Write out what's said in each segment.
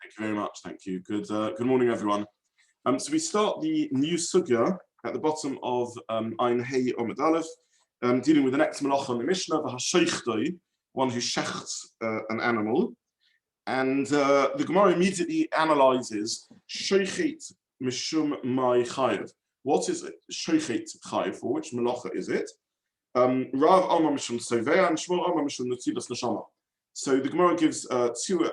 Thank you very much. Thank you. Good morning, everyone. So we start the new sugya at the bottom of Ein Hey Omid Aleph, dealing with the next melachot in the Mishnah, the HaShochet, one who shechts an animal. And the Gemara immediately analyzes Shochet Mishum Mai Chayev. What is Shochet Chayev for? Which melacha is it? Rav Alma Mishum Sovea and Shmuel Alma Mishum Netilas Neshama. So the Gemara gives two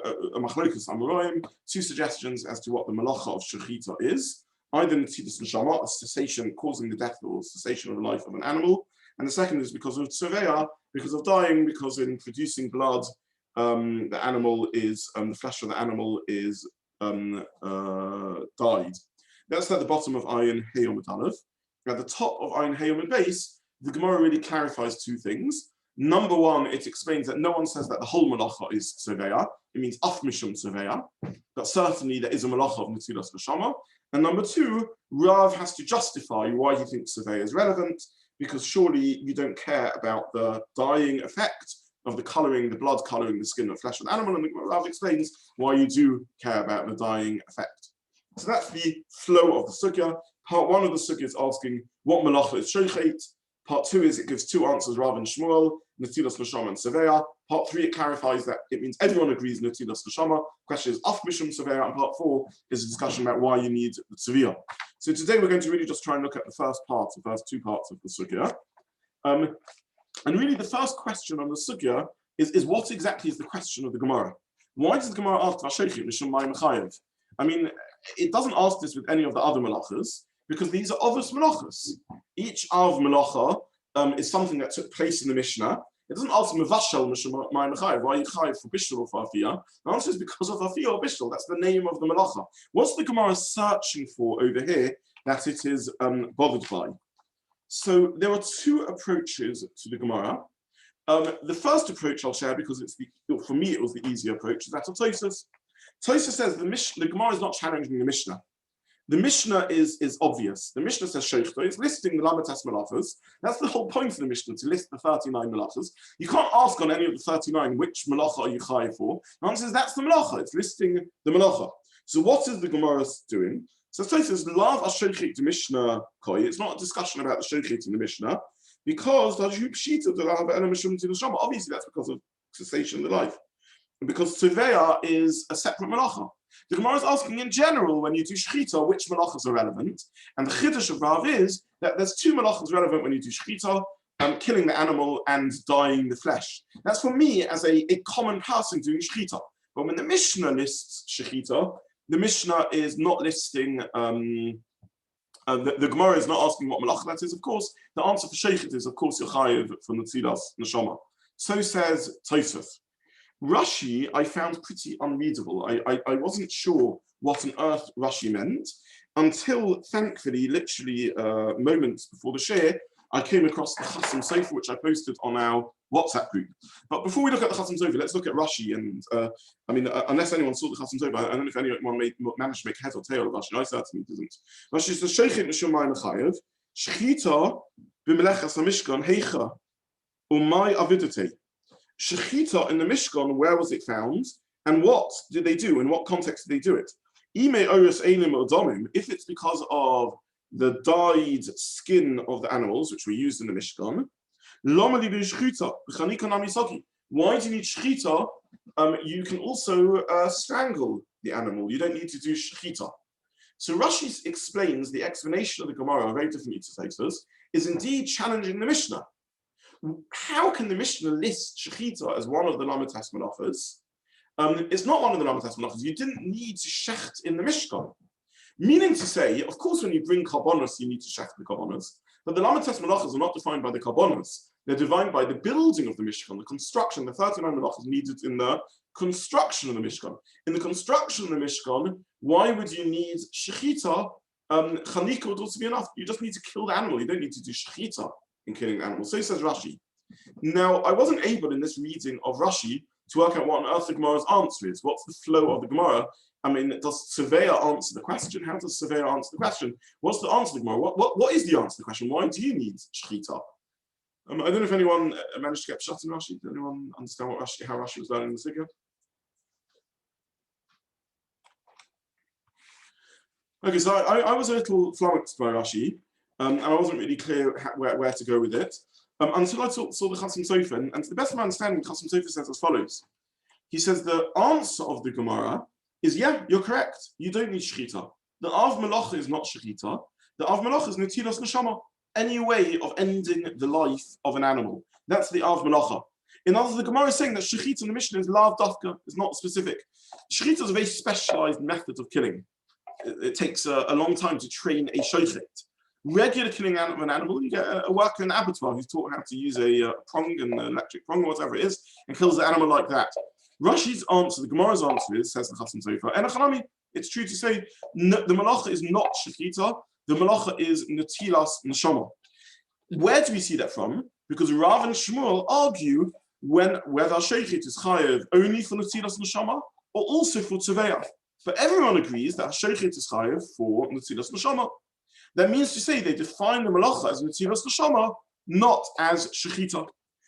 suggestions as to what the malacha of Shechita is. Either Netilas Neshama, a cessation causing the death or cessation of the life of an animal, and the second is because of Tzavea, because of dying, because in producing blood, the animal is the flesh of the animal is died. That's at the bottom of Ayin Hey Omid Aleph. At the top of Ayin Hey Omid Beis, the Gemara really clarifies two things. Number one, it explains that no one says that the whole malacha is tzeveya. It means af mishum tzeveya, but certainly there is a malacha of netilas neshama. And number two, Rav has to justify why he thinks tzeveya is relevant, because surely you don't care about the dying effect of the colouring, the blood colouring the skin of flesh of the animal, and Rav explains why you do care about the dying effect. So that's the flow of the sugya. Part one of the sugya is asking what malacha is shochet. Part two is it gives two answers, Rav and Shmuel, Netilas Neshama and Seveya. Part three, it clarifies that it means everyone agrees Netilas Neshama. Question is Af Mishum Seveya, and part four is a discussion about why you need the Tzaviyah. So today we're going to really just try and look at the first two parts of the Sugya. And really the first question on the Sugya is what exactly is the question of the Gemara? Why does the Gemara ask HaShochet Mishum Mai Mechayev? I mean, it doesn't ask this with any of the other melachas, because these are obvious melachas. Each av melacha is something that took place in the Mishnah. It doesn't ask mevashel mishum mai mechayev, why are you chayev for bishul or for afiyah? The answer is because of afiyah or bishul. That's the name of the melacha. What's the Gemara searching for over here that it is bothered by? So there are two approaches to the Gemara. The first approach I'll share, because for me it was the easier approach, is that of Tosfos. Tosfos says the Gemara is not challenging the Mishnah. The Mishnah is obvious. The Mishnah says Shechita. It's listing the Lamatas melachos. That's the whole point of the Mishnah, to list the 39 melachos. You can't ask on any of the 39 which melacha are you chayav for. The answer is that's the melacha. It's listing the melacha. So what is the Gemara doing? So it says Lav HaShochet Mishnah Koi. It's not a discussion about the Shochet in the Mishnah, because obviously that's because of cessation of the life. And because Tzavea is a separate melacha. The Gemara is asking in general, when you do Shechita, which melachas are relevant. And the chiddush of Rav is that there's two melachas relevant when you do Shechita, killing the animal and dyeing the flesh. That's for me as a common person doing Shechita. But when the Mishnah lists Shechita, the Mishnah is not listing, the Gemara is not asking what melacha that is, of course. The answer for Shechita is, of course, Yochayev from the Netilas Neshama. So says Tosfos. Rashi, I found pretty unreadable. I wasn't sure what on earth Rashi meant until, thankfully, literally moments before the share, I came across the Chasam Sofer, which I posted on our WhatsApp group. But before we look at the Chasam Sofer, let's look at Rashi. And unless anyone saw the Chasam Sofer, I don't know if anyone managed to make head or tail of Rashi. I certainly didn't. Rashi says, Shochet Mishum Mai Mechayev, Shechita b'melechas hamishkan heicha umay avidate. Shechita in the Mishkan, where was it found? And what did they do? In what context did they do it? If it's because of the dyed skin of the animals, which were used in the Mishkan, why do you need Shechita? You can also strangle the animal. You don't need to do Shechita. So Rashi explains the explanation of the Gemara, very differently to Tosfos, is indeed challenging the Mishnah. How can the Mishnah list Shechita as one of the Lamatas melachos? It's not one of the Lamatas melachos. You didn't need to shecht in the Mishkan. Meaning to say, of course, when you bring karbonos, you need to shecht the karbonos. But the Lamatas melachos are not defined by the karbonos. They're defined by the building of the Mishkan, the construction. The 39 melachos needed in the construction of the Mishkan. In the construction of the Mishkan, why would you need Shechita? Chanika would also be enough. You just need to kill the animal. You don't need to do Shechita in killing the animal. So says Rashi. Now, I wasn't able in this reading of Rashi to work out what on earth the Gemara's answer is. What's the flow of the Gemara? I mean, does Seveya answer the question? How does Seveya answer the question? What's the answer to the Gemara? What is the answer to the question? Why do you need Shechita? I don't know if anyone managed to get shut in Rashi. Did anyone understand how Rashi was learning the Sugya? Okay, so I was a little flummoxed by Rashi, and I wasn't really clear where to go with it until I saw the Chasam Sofer. And to the best of my understanding, Chasam Sofer says as follows. He says the answer of the Gemara is, yeah, you're correct. You don't need Shechita. The Av Melachot is not Shechita. The Av Melachot is Netilas Neshama, any way of ending the life of an animal. That's the Av Melachot. In other words, the Gemara is saying that Shechita in the Mishnah is Lav Dafka, is not specific. Shechita is a very specialized method of killing. It takes a long time to train a shochet. Regular killing of an animal, you get a worker in an abattoir who's taught how to use a prong, an electric prong, or whatever it is, and kills the animal like that. Rashi's answer, the Gemara's answer is, says the Chasam Sofer, Enochanami, it's true to say the malacha is not Shechita, the malacha is Netilas Neshama. Where do we see that from? Because Rav and Shmuel argue whether Shochet is chayev only for Netilas Neshama or also for Tzeveah. But everyone agrees that HaShochet is chayev for Netilas Neshama. That means to say they define the malacha as Netilas Neshama, not as Shechita.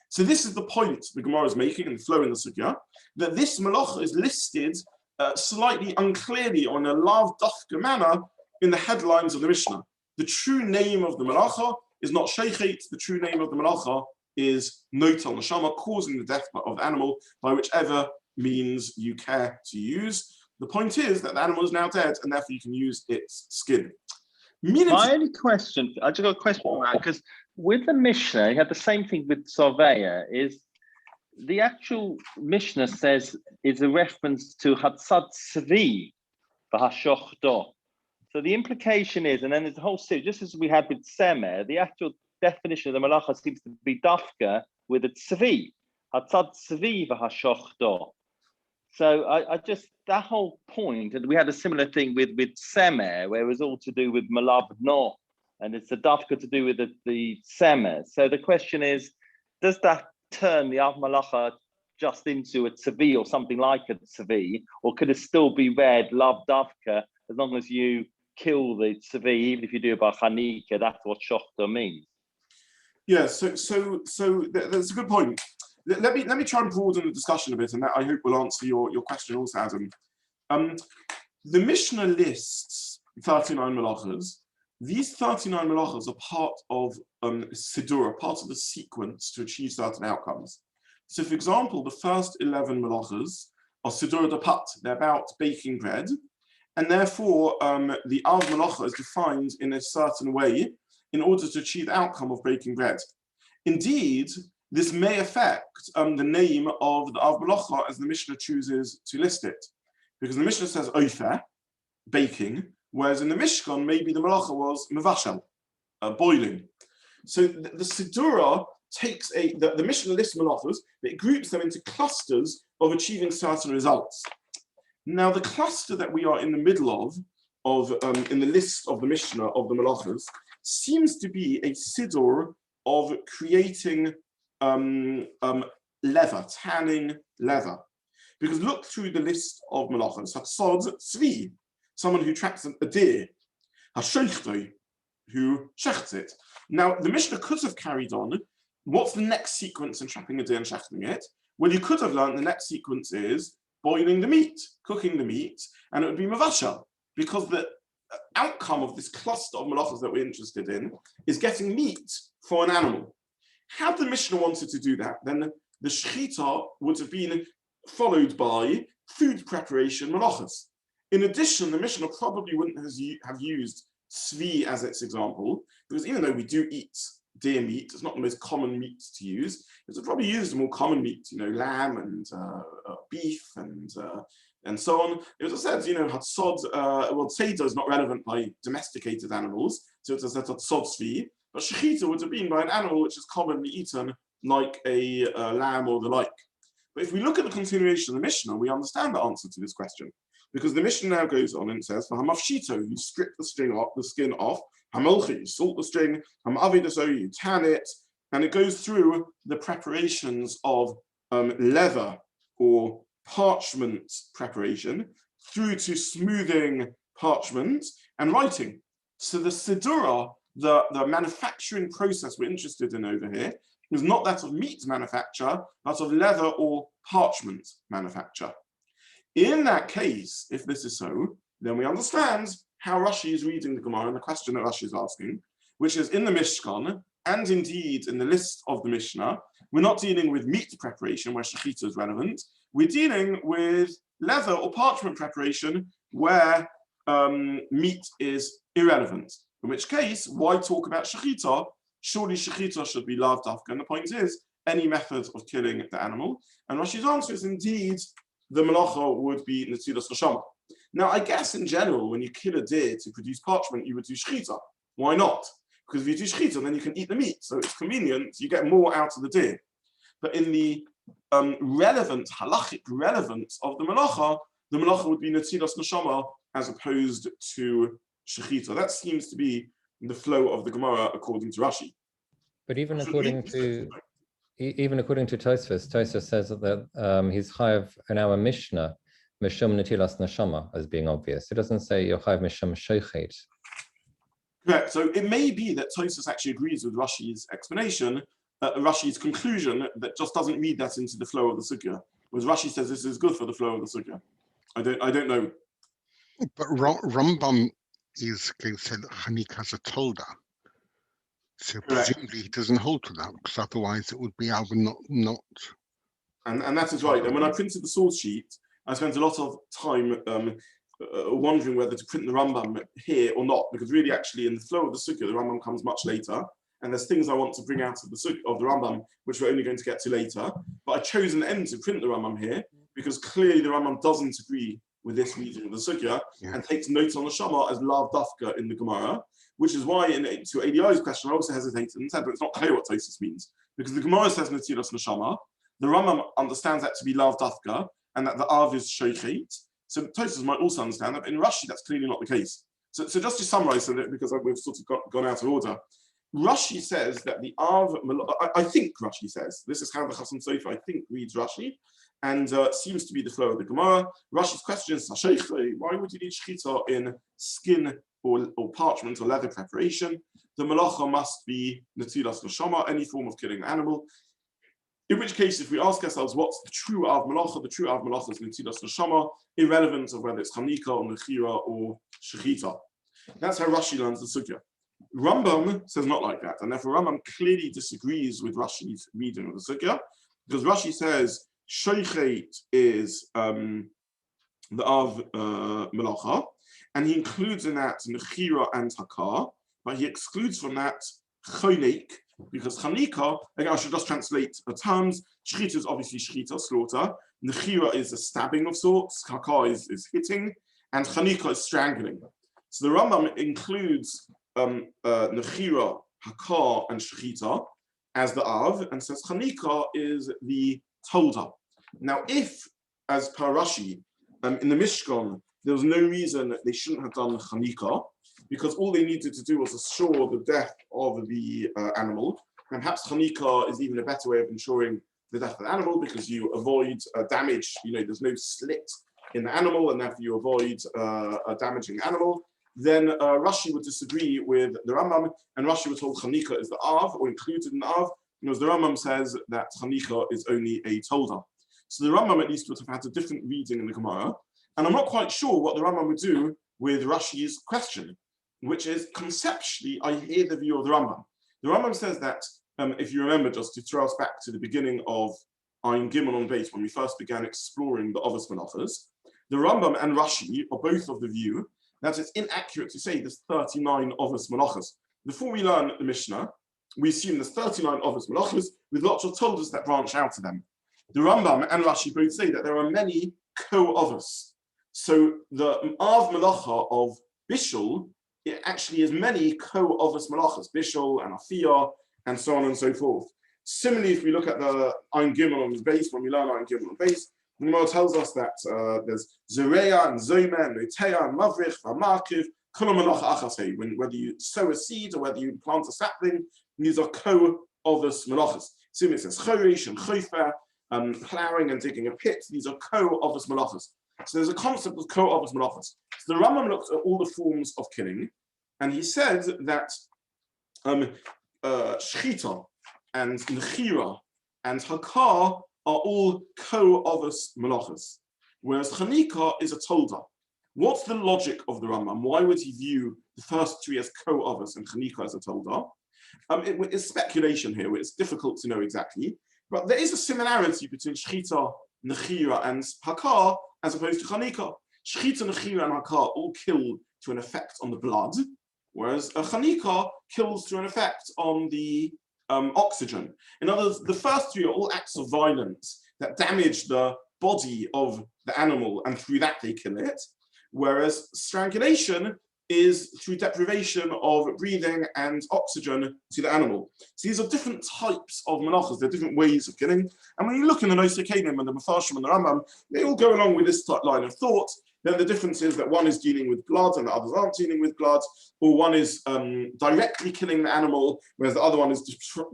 So this is the point the Gemara is making and the flow in the Sugya, that this malacha is listed slightly unclearly on a lav dafka manner in the headlines of the Mishnah. The true name of the malacha is not Shechet, the true name of the malacha is Notal Neshama, causing the death of the animal by whichever means you care to use. The point is that the animal is now dead and therefore you can use its skin. My only question, I just got a question on that, because with the Mishnah, you had the same thing with Tzeveah, is the actual Mishnah says is a reference to Hatzad Tzvi for HaShochet. So the implication is, and then there's a whole series, just as we had with Semer, the actual definition of the Malacha seems to be Dafka with a Tzvi, Hatzad Tzvi for HaShochet. So I just, that whole point, and we had a similar thing with Semer, where it was all to do with Malav No, and it's a Dafka to do with the Semer. So the question is, does that turn the Av Malacha just into a Tzvi or something like a Tzvi, or could it still be read Lav Dafka as long as you kill the Tzvi, even if you do it by Chanika? That's what Shechita means. Yeah, so that's a good point. Let me try and broaden the discussion a bit, and that I hope will answer your question also, Adam. The Mishnah lists 39 melachos. These 39 melachos are part of Sidura, part of the sequence to achieve certain outcomes. So, for example, the first 11 melachos are Sidura de Pat. They're about baking bread, and therefore the Av Melacha is defined in a certain way in order to achieve the outcome of baking bread. Indeed, this may affect the name of the Av Melacha as the Mishnah chooses to list it. Because the Mishnah says Ofer, baking, whereas in the Mishkan, maybe the Melacha was Mevashel, boiling. So the Sidura takes the Mishnah lists Melachos, but it groups them into clusters of achieving certain results. Now, the cluster that we are in the middle of in the list of the Mishnah of the Melachos, seems to be a Sidur of creating leather, tanning leather. Because look through the list of melachos. Hatzad Tzvi, someone who tracks a deer. HaShochet, who shechts it. Now, the Mishnah could have carried on. What's the next sequence in trapping a deer and shechting it? Well, you could have learned the next sequence is boiling the meat, cooking the meat, and it would be mavasha, because the outcome of this cluster of melachos that we're interested in is getting meat for an animal. Had the Mishnah wanted to do that, then the Shechita would have been followed by food preparation melachos. In addition, the Mishnah probably wouldn't have used Tzvi as its example, because even though we do eat deer meat, it's not the most common meat to use. It would probably use more common meat, lamb and beef and so on. It was said, hatzod, tzeidah is not relevant by domesticated animals, so it's said hatzod tzvi, but shechita would have been by an animal which is commonly eaten, like a lamb or the like. But if we look at the continuation of the Mishnah, we understand the answer to this question, because the Mishnah now goes on and says, for hamafshito, you strip the skin off, hamolchi, you salt the string, hamavidaso, you tan it, and it goes through the preparations of leather or parchment preparation through to smoothing parchment and writing. So the sidura, the manufacturing process we're interested in over here, is not that of meat manufacture, but of leather or parchment manufacture. In that case, if this is so, then we understand how Rashi is reading the Gemara and the question that Rashi is asking, which is in the Mishkan, and indeed in the list of the Mishnah, we're not dealing with meat preparation where Shechita is relevant. We're dealing with leather or parchment preparation where meat is irrelevant. In which case, why talk about Shechita? Surely Shechita should be lav dafka. And the point is, any method of killing the animal. And Rashi's answer is indeed the melacha would be netilas neshama. Now, I guess in general, when you kill a deer to produce parchment, you would do Shechita. Why not? Because if you do Shechita, then you can eat the meat. So it's convenient, you get more out of the deer. But in the relevant, halachic relevance of the melacha would be netilas neshama as opposed to Shechita. That seems to be the flow of the Gemara according to Rashi. But even according to Tosfos says that he's chayav in our Mishnah mishum netilas neshama as being obvious. It doesn't say you're chayav mishum shochet. Correct. So it may be that Tosfos actually agrees with Rashi's explanation, Rashi's conclusion that just doesn't read that into the flow of the sugya. Whereas Rashi says this is good for the flow of the sugya. I don't know. But Rambam said Chanik has a tolda. So Correct. presumably he doesn't hold to that, because otherwise it would be out not. And that is right. And when I printed the source sheet, I spent a lot of time wondering whether to print the Rambam here or not, because really actually in the flow of the sugya, the Rambam comes much later. And there's things I want to bring out of the sugya, of the Rambam, which we're only going to get to later. But I chose an end to print the Rambam here, because clearly the Rambam doesn't agree with this reading of the sugya and takes notes on the Shama as lav dafka in the Gemara, which is why to ADI's question, I also hesitated and said, but it's not clear what Tosfos means. Because the Gemara says netilas neshama, the Rambam understands that to be lav dafka, and that the av is shochet. So Tosfos might also understand that, but in Rashi, that's clearly not the case. So just to summarize, because we've sort of gone out of order, Rashi says that the av, I think Rashi says, this is how the Chasam Sofer, I think, reads Rashi, and seems to be the flow of the Gemara. Rashi's question is, why would you need Shechita in skin or parchment or leather preparation? The melacha must be netilas neshama, any form of killing the animal. In which case, if we ask ourselves, what's the true av melacha? The true av melacha is netilas neshama, irrelevant of whether it's chanika or nechira or shechita. That's how Rashi learns the sugya. Rambam says not like that, and therefore Rambam clearly disagrees with Rashi's reading of the sugya, because Rashi says shochet is the av melacha, and he includes in that nechira and hakar, but he excludes from that chonek, because chanika, again, I should just translate the terms. Shechita is obviously shechita, slaughter. Nechira is a stabbing of sorts. Hakar is hitting, and chanika is strangling. So the Rambam includes nechira, hakar, and shechita as the av, and says chanika is the tolda. Now, if, as per Rashi, in the Mishkan, there was no reason that they shouldn't have done chanika, because all they needed to do was assure the death of the animal. And perhaps chanika is even a better way of ensuring the death of the animal, because you avoid damage. There's no slit in the animal, and therefore you avoid damaging the animal. Then Rashi would disagree with the Rambam, and Rashi was told chanika is the av, or included in the av, because the Rambam says that chanika is only a tolda. So the Rambam at least would have had a different reading in the Gemara, and I'm not quite sure what the Rambam would do with Rashi's question, which is conceptually, I hear the view of the Rambam. The Rambam says that, if you remember, just to throw us back to the beginning of Ayin Gimel on base, when we first began exploring the Avos Melachos, the Rambam and Rashi are both of the view that it's inaccurate to say there's 39 Avos Melachos. Before we learn the Mishnah, we assume there's 39 Avos Melachos with lots of toldas that branch out to them. The Rambam and Rashi both say that there are many co-Avos. So the Av Melacha of Bishul, it actually is many co-Avos Melachos, Bishul and Afiyah, and so on and so forth. Similarly, if we look at the Ayin Gimel on base, when we learn Ayin Gimel on base, the Gemara tells us that there's Zereya and Zomer and Noteya and Mavrich, Vamakiv, Kol Melacha Achasei. Whether you sow a seed or whether you plant a sapling, these are co-Avos Melachos. Similarly, it says Chorish and Chofer, plowing and digging a pit. These are co-Avos Melachos. So there's a concept of co-Avos Melachos. So the Rambam looked at all the forms of killing, and he said that Shechita and Nechira and Hakar are all co-Avos Melachos, whereas Chanika is a tolda. What's the logic of the Rambam? Why would he view the first three as co-others and Chanika as a Tolda? It's speculation here. It's difficult to know exactly, but there is a similarity between Shechita, Nechira, and Hakar as opposed to Chanika. Shechita, Nechira, and Hakar all kill to an effect on the blood, whereas a Chanika kills to an effect on the oxygen. In other words, the first three are all acts of violence that damage the body of the animal, and through that they kill it, whereas strangulation is through deprivation of breathing and oxygen to the animal. So these are different types of melachos, they're different ways of killing. And when you look in the Masechet and the Mefarshim and the Rambam, they all go along with this line of thought. Then the difference is that one is dealing with blood and the others aren't dealing with blood, or one is directly killing the animal, whereas the other one is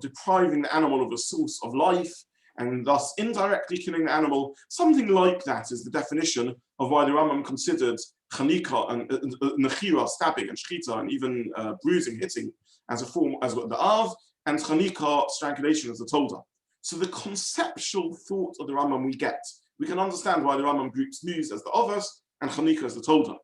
depriving the animal of a source of life, and thus indirectly killing the animal. Something like that is the definition of why the Rambam considered Chanika and Nechira, stabbing, and Shechita, and even bruising, hitting, as a form, as the Av, and Chanika, strangulation, as the Tolda. So the conceptual thought of the Rambam we get. We can understand why the Rambam groups Louise as the Avos and Chanika as the Tolda.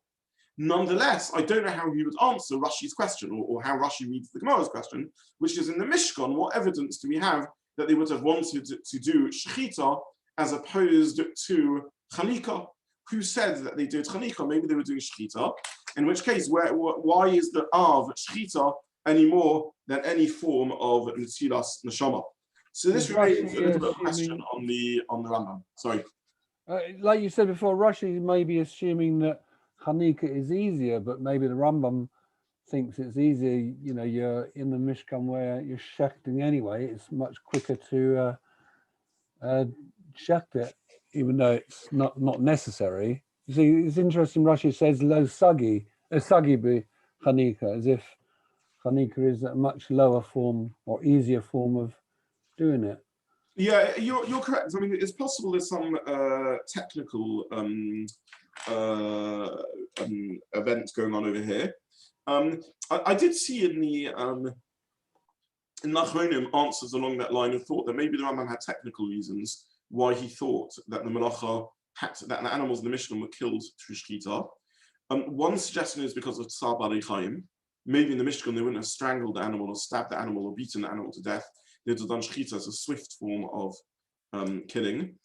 Nonetheless, I don't know how he would answer Rashi's question, or how Rashi reads the Gemara's question, which is in the Mishkan, what evidence do we have that they would have wanted to do Shechita as opposed to Chanika? Who said that they did Chanika? Maybe they were doing Shechita, in which case, why is the Av Shechita any more than any form of Netzilas Neshama? So this remains a little bit of a question on the Rambam. Sorry. Like you said before, Rashi may be assuming that Chanika is easier, but maybe the Rambam thinks it's easier. You know, you're in the Mishkan where you're shechting anyway. It's much quicker to shecht it, even though it's not necessary. You see, it's interesting. Rashi says lo sagi be Chanika, as if Chanika is a much lower form or easier form of doing it. Yeah, you're correct. I mean, it's possible there's some technical events going on over here. I did see in the Nachronim answers along that line of thought that maybe the Rambam had technical reasons why he thought that the melacha that the animals in the Mishnah were killed through Shechita. One suggestion is because of Tsar Bali Chaim. Maybe in the Mishnah they wouldn't have strangled the animal or stabbed the animal or beaten the animal to death. They'd have done Shechita as a swift form of killing.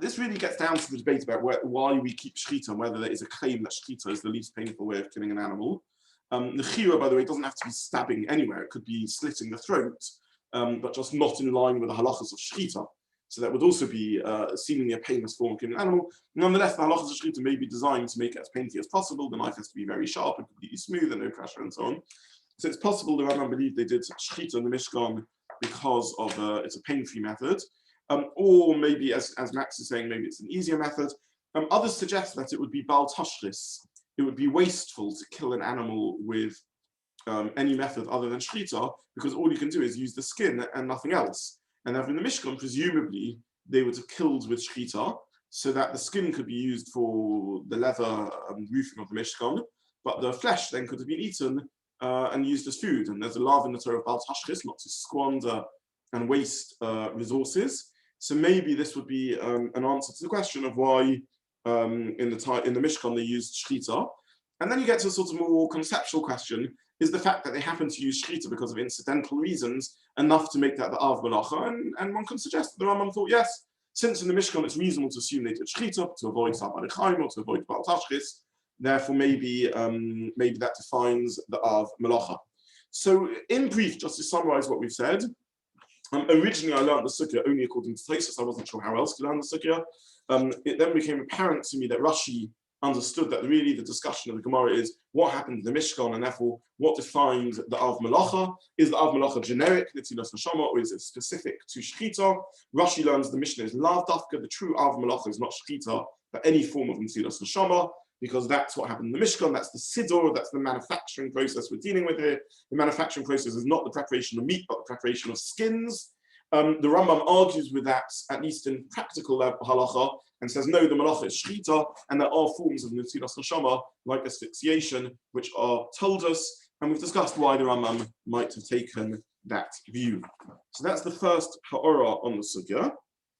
This really gets down to the debate about why we keep Shechita and whether there is a claim that Shechita is the least painful way of killing an animal. The Shiur, by the way, doesn't have to be stabbing anywhere. It could be slitting the throat, but just not in line with the halachas of Shechita. So that would also be seemingly a painless form of killing an animal. Nonetheless, the halachas of Shechita may be designed to make it as painful as possible. The knife has to be very sharp and completely smooth and no pressure and so on. So it's possible the Rambam believed they did Shechita in the Mishkan because of it's a pain-free method. Or maybe, as Max is saying, maybe it's an easier method. Others suggest that it would be bal tashchis. It would be wasteful to kill an animal with any method other than Shechita, because all you can do is use the skin and nothing else. And therefore in the Mishkan, presumably, they would have killed with Shechita, so that the skin could be used for the leather roofing of the Mishkan, but the flesh then could have been eaten and used as food. And there's a law in the Torah of bal tashchis, not to squander and waste resources. So maybe this would be an answer to the question of why in the Mishkan they used Shechita. And then you get to a sort of more conceptual question, is the fact that they happen to use Shechita because of incidental reasons enough to make that the Av Melacha? And one can suggest that the Rambam thought, yes, since in the Mishkan it's reasonable to assume they did Shechita to avoid Sabbat Chaim or to avoid Bal Tashchis, therefore maybe that defines the Av Melacha. So in brief, just to summarize what we've said, originally I learned the Sukkah only according to Tosfos. I wasn't sure how else to learn the Sukkah. It then became apparent to me that Rashi understood that really the discussion of the Gemara is what happened in the Mishkan, and therefore what defines the Av Melacha. Is the Av Melacha generic, Netzilas Neshama, or is it specific to Shechita? Rashi learns the Mishnah is Lav Dafka, the true Av Melacha is not Shechita, but any form of Netzilas Neshama, because that's what happened in the Mishkan, that's the Siddur, that's the manufacturing process we're dealing with here. The manufacturing process is not the preparation of meat, but the preparation of skins. The Rambam argues with that, at least in practical halacha, and says, no, the melacha is Shechita, and there are forms of Netzilas Neshama, like asphyxiation, which are told us, and we've discussed why the Rambam might have taken that view. So that's the first ha'ora on the sugya,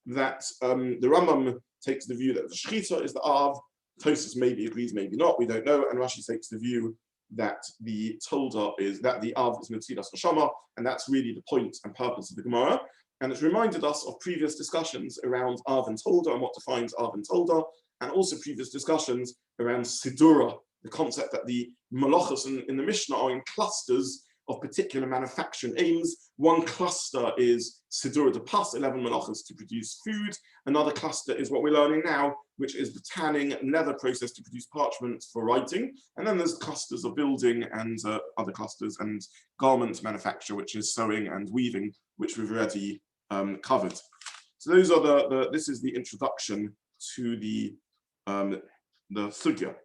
that the Rambam takes the view that the Shechita is the Av, Tosfos maybe agrees, maybe not, we don't know. And Rashi takes the view that the Tolda is that the Av is Netilas Neshama, and that's really the point and purpose of the Gemara. And it's reminded us of previous discussions around Av and Tolda and what defines Av and Tolda, and also previous discussions around Sidura, the concept that the melachos in the Mishnah are in clusters of particular manufacturing aims. One cluster is Sidura de Pas, 11 melachos to produce food. Another cluster is what we're learning now, which is the tanning and leather process to produce parchment for writing. And then there's clusters of building and other clusters and garment manufacture, which is sewing and weaving, which we've already covered. So those are this is the introduction to the sugya.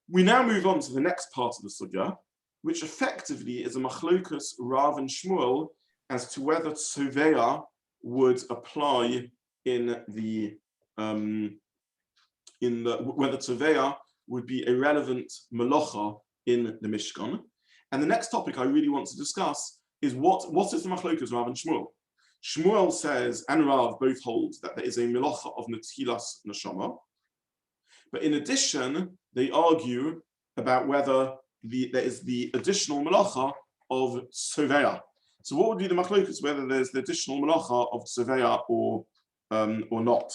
We now move on to the next part of the sugya, which effectively is a machlokus Rav and Shmuel as to whether tzoveya would apply whether tzoveya would be a relevant melacha in the Mishkan. And the next topic I really want to discuss is what is the machlokus Rav and Shmuel. Shmuel says, and Rav both hold that there is a melacha of netilas neshama. But in addition, they argue about whether there is the additional melacha of tzoveya. So what would be the machlokus, whether there's the additional melacha of tzoveya or not?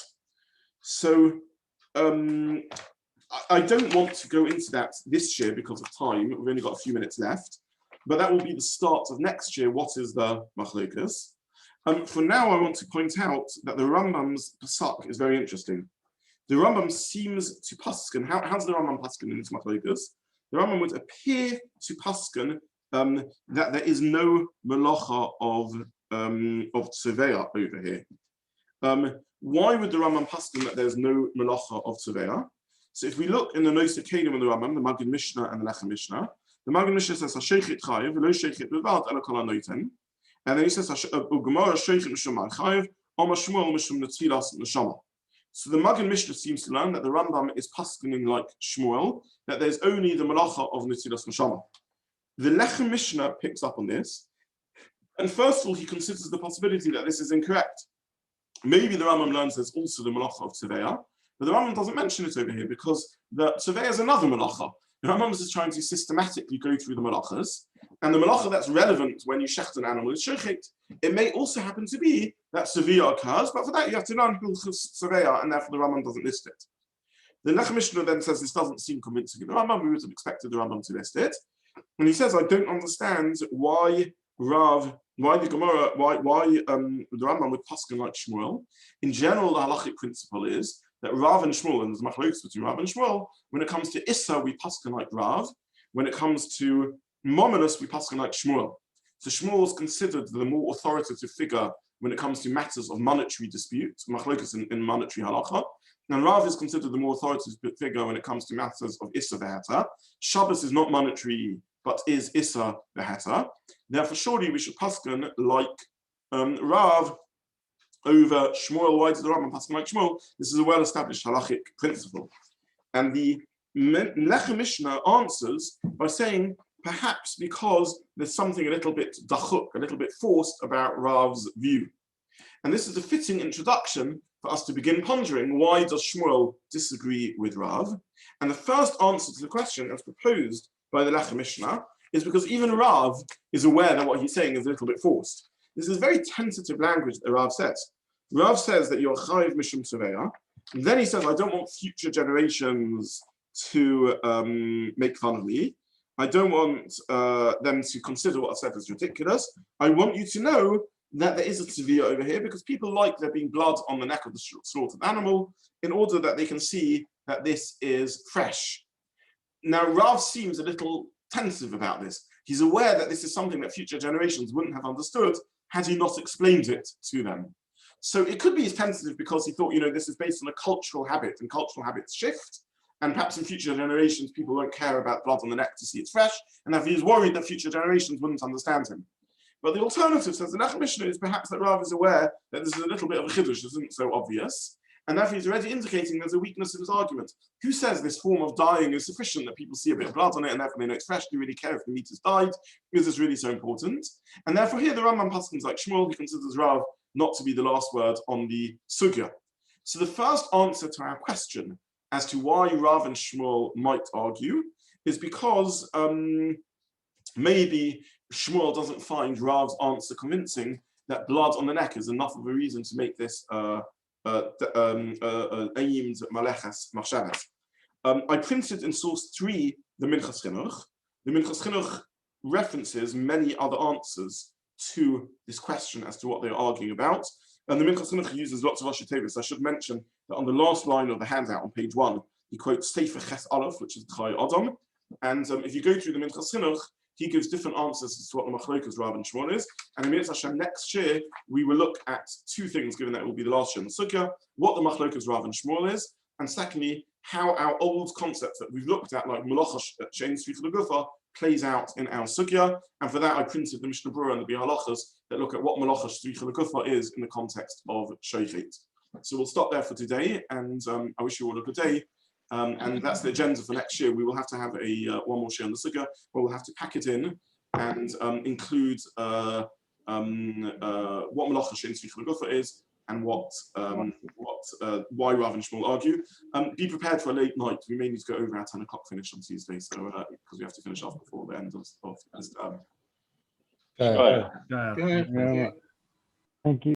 So I don't want to go into that this year because of time. We've only got a few minutes left. But that will be the start of next year. What is the machlokus? For now, I want to point out that the Rambam's Pesach is very interesting. The Rambam seems to paskin. How does the Rambam paskin in this machlokus? The Rambam would appear to paskin that there is no melacha of tzoveya over here. Why would the Rambam paskin that there's no melacha of tzoveya? So if we look in the Nosa Kedim of the Rambam, the Magid Mishnah and the Lechem Mishnah, the Magid Mishnah says HaShochet chayiv v'lo shochet b'vad ela kol hanoten. And then he says, Gemara shochet mishum chayiv, Amar Shmuel mishum netilas neshama. So the Magid Mishnah seems to learn that the Rambam is paskening like Shmuel, that there's only the melacha of netilas neshama. The Lechem Mishnah picks up on this, and first of all, he considers the possibility that this is incorrect. Maybe the Rambam learns there's also the melacha of tzoveya, but the Rambam doesn't mention it over here because the tzoveya is another melacha. The Rambam is trying to systematically go through the melachas, and the melacha that's relevant when you shecht an animal is shechit. It may also happen to be that tzoveya occurs, but for that you have to learn tzoveya, and therefore the Rambam doesn't list it. The Lechem Mishnah then says this doesn't seem convincing in the Rambam. We would have expected the Rambam to list it, and he says, I don't understand why the Rambam would paskin like Shmuel. In general, the halachic principle is that Rav and Shmuel, and there's machlokes between Rav and Shmuel, when it comes to Issa, we paskin like Rav. When it comes to Mominus, we paskin like Shmuel. So Shmuel is considered the more authoritative figure when it comes to matters of monetary dispute, machlokes in monetary halacha. And Rav is considered the more authoritative figure when it comes to matters of Issa v'heta. Shabbos is not monetary, but is Issa v'heta. Therefore, surely we should paskin like Rav over Shmuel. Why does the Rambam paskin like Shmuel? This is a well-established halachic principle. And the Lechem Mishnah answers by saying, perhaps because there's something a little bit dachuk, a little bit forced about Rav's view. And this is a fitting introduction for us to begin pondering, why does Shmuel disagree with Rav? And the first answer to the question as proposed by the Lechem Mishnah is because even Rav is aware that what he's saying is a little bit forced. This is very tentative language that Rav says. Rav says that you're chayiv mishum tzoveya, and then he says, I don't want future generations to make fun of me. I don't want them to consider what I've said as ridiculous. I want you to know that there is a tzoveya over here because people like there being blood on the neck of the slaughtered animal in order that they can see that this is fresh. Now, Rav seems a little tentative about this. He's aware that this is something that future generations wouldn't have understood had he not explained it to them. So it could be tentative because he thought, this is based on a cultural habit, and cultural habits shift. And perhaps in future generations, people won't care about blood on the neck to see it's fresh, and therefore he's worried that future generations wouldn't understand him. But the alternative, says the Lechem Mishnah, is perhaps that Rav is aware that this is a little bit of a chiddush, isn't so obvious, and therefore he's already indicating there's a weakness in his argument. Who says this form of dyeing is sufficient, that people see a bit of blood on it and therefore they know it's fresh? Do you really care if the meat is dyed? Is this really so important? And therefore here the Rambam paskins like Shmuel, he considers Rav not to be the last word on the sugya. So the first answer to our question, as to why Rav and Shmuel might argue is because maybe Shmuel doesn't find Rav's answer convincing that blood on the neck is enough of a reason to make this aimed maleches machshavas. I printed in source 3 the Minchas Chinuch. The Minchas Chinuch references many other answers to this question as to what they're arguing about. And the Minchas Chinuch uses lots of Rashi Tevis. I should mention that on the last line of the handout on page 1, he quotes Sefer Ches Aleph, which is Chai Adam. And if you go through the Minchas Chinuch, he gives different answers as to what the machlokas Rav and Shmuel is. And in Mitzvah Hashem next year, we will look at 2 things, given that it will be the last year in the Sukkah, what the machlokas Rav and Shmuel is, and secondly, how our old concepts that we've looked at, like melachot shein tzricha legufa, plays out in our Sukkah. And for that, I printed the Mishnah Berurah and the Halachas that look at what melachot tzricha legufa is in the context of Shechita. So we'll stop there for today, and I wish you all a good day. And that's the agenda for next year. We will have to have a one more share on the Sukkah, where we'll have to pack it in and include what melachot shein tzricha legufa is, and why Rav and Shmuel argue. Be prepared for a late night. We may need to go over our 10 o'clock finish on Tuesday, so because we have to finish off before the end of this term. Thank you.